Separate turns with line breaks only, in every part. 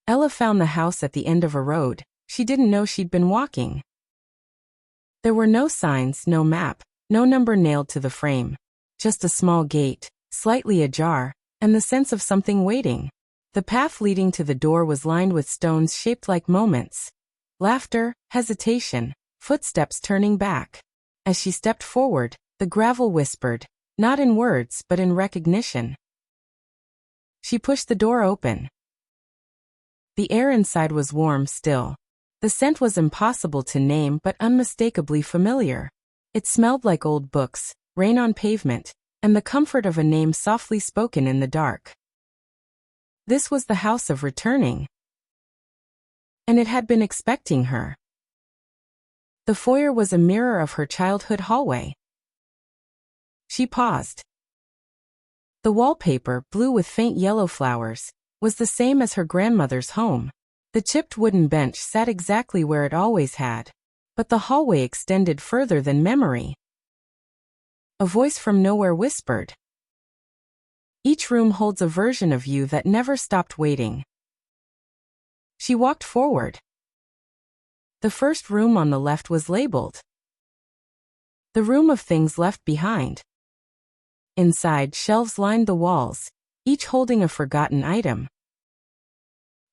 Ella found the house at the end of a road she didn't know she'd been walking. There were no signs, no map, no number nailed to the frame. Just a small gate, slightly ajar, and the sense of something waiting. The path leading to the door was lined with stones shaped like moments. Laughter, hesitation, footsteps turning back. As she stepped forward, the gravel whispered, not in words but in recognition. She pushed the door open. The air inside was warm still. The scent was impossible to name but unmistakably familiar. It smelled like old books, rain on pavement, and the comfort of a name softly spoken in the dark. This was the house of returning. And it had been expecting her. The foyer was a mirror of her childhood hallway. She paused. The wallpaper, blue with faint yellow flowers, was the same as her grandmother's home. The chipped wooden bench sat exactly where it always had. But the hallway extended further than memory. A voice from nowhere whispered, "Each room holds a version of you that never stopped waiting." She walked forward. The first room on the left was labeled, "The room of things left behind." Inside, shelves lined the walls, each holding a forgotten item.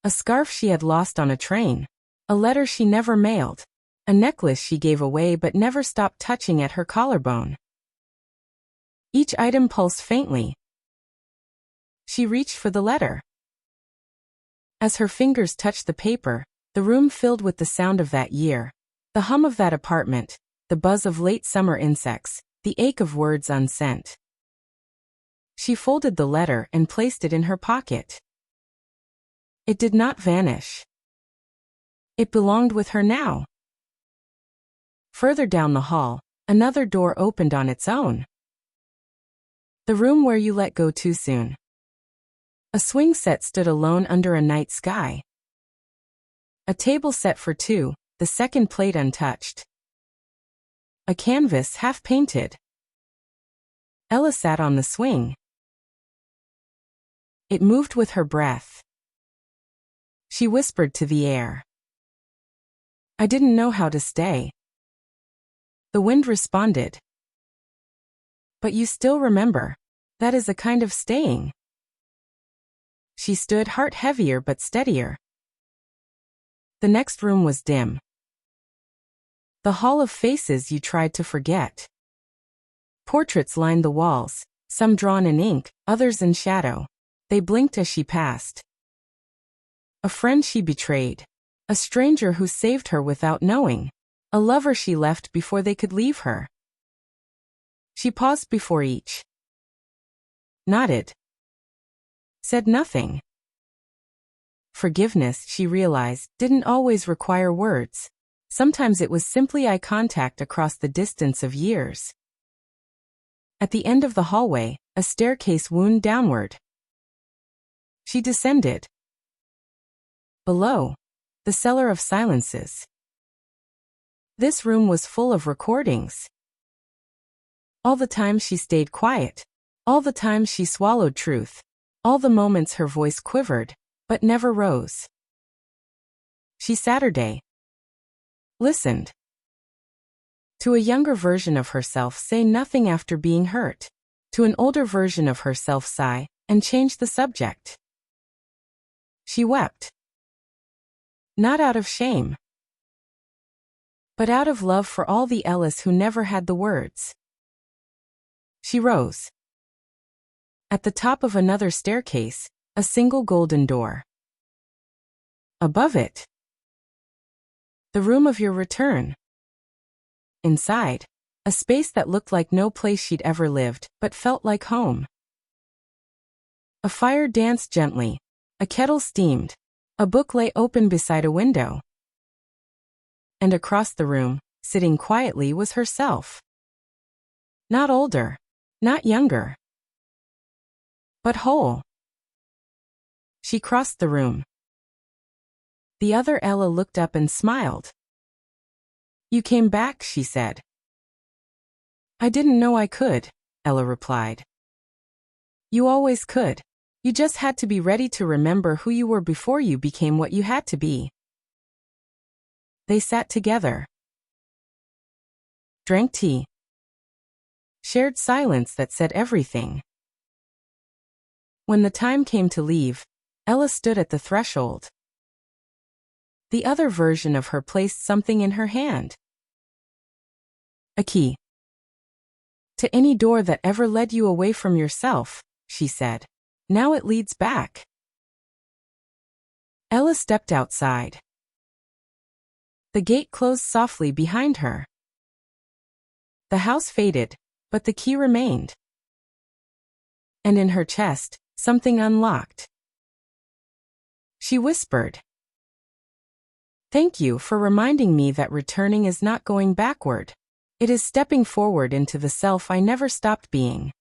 A scarf she had lost on a train, a letter she never mailed, a necklace she gave away but never stopped touching at her collarbone. Each item pulsed faintly. She reached for the letter. As her fingers touched the paper, the room filled with the sound of that year, the hum of that apartment, the buzz of late summer insects, the ache of words unsent. She folded the letter and placed it in her pocket. It did not vanish. It belonged with her now. Further down the hall, another door opened on its own. The room where you let go too soon. A swing set stood alone under a night sky. A table set for two, the second plate untouched. A canvas half painted. Ella sat on the swing. It moved with her breath. She whispered to the air, "I didn't know how to stay." The wind responded, "But you still remember. That is a kind of staying." She stood, heart heavier but steadier. The next room was dim. The hall of faces you tried to forget. Portraits lined the walls, some drawn in ink, others in shadow. They blinked as she passed. A friend she betrayed. A stranger who saved her without knowing. A lover she left before they could leave her. She paused before each. Nodded. Said nothing. Forgiveness, she realized, didn't always require words. Sometimes it was simply eye contact across the distance of years. At the end of the hallway, a staircase wound downward. She descended. Below, the cellar of silences. This room was full of recordings. All the times she stayed quiet. All the times she swallowed truth. All the moments her voice quivered, but never rose. She Saturday. Listened. To a younger version of herself say nothing after being hurt. To an older version of herself sigh, and change the subject. She wept. Not out of shame, but out of love for all the Ellis who never had the words. She rose. At the top of another staircase, a single golden door. Above it, the room of your return. Inside, a space that looked like no place she'd ever lived, but felt like home. A fire danced gently. A kettle steamed. A book lay open beside a window. And across the room, sitting quietly, was herself. Not older, not younger, but whole. She crossed the room. The other Ella looked up and smiled. "You came back," she said. "I didn't know I could," Ella replied. "You always could. You just had to be ready to remember who you were before you became what you had to be. They sat together, drank tea, shared silence that said everything. When the time came to leave, Ella stood at the threshold. The other version of her placed something in her hand. A key. To any door that ever led you away from yourself, she said. Now it leads back. Ella stepped outside. The gate closed softly behind her. The house faded, but the key remained. And in her chest, something unlocked. She whispered, "Thank you for reminding me that returning is not going backward. It is stepping forward into the self I never stopped being."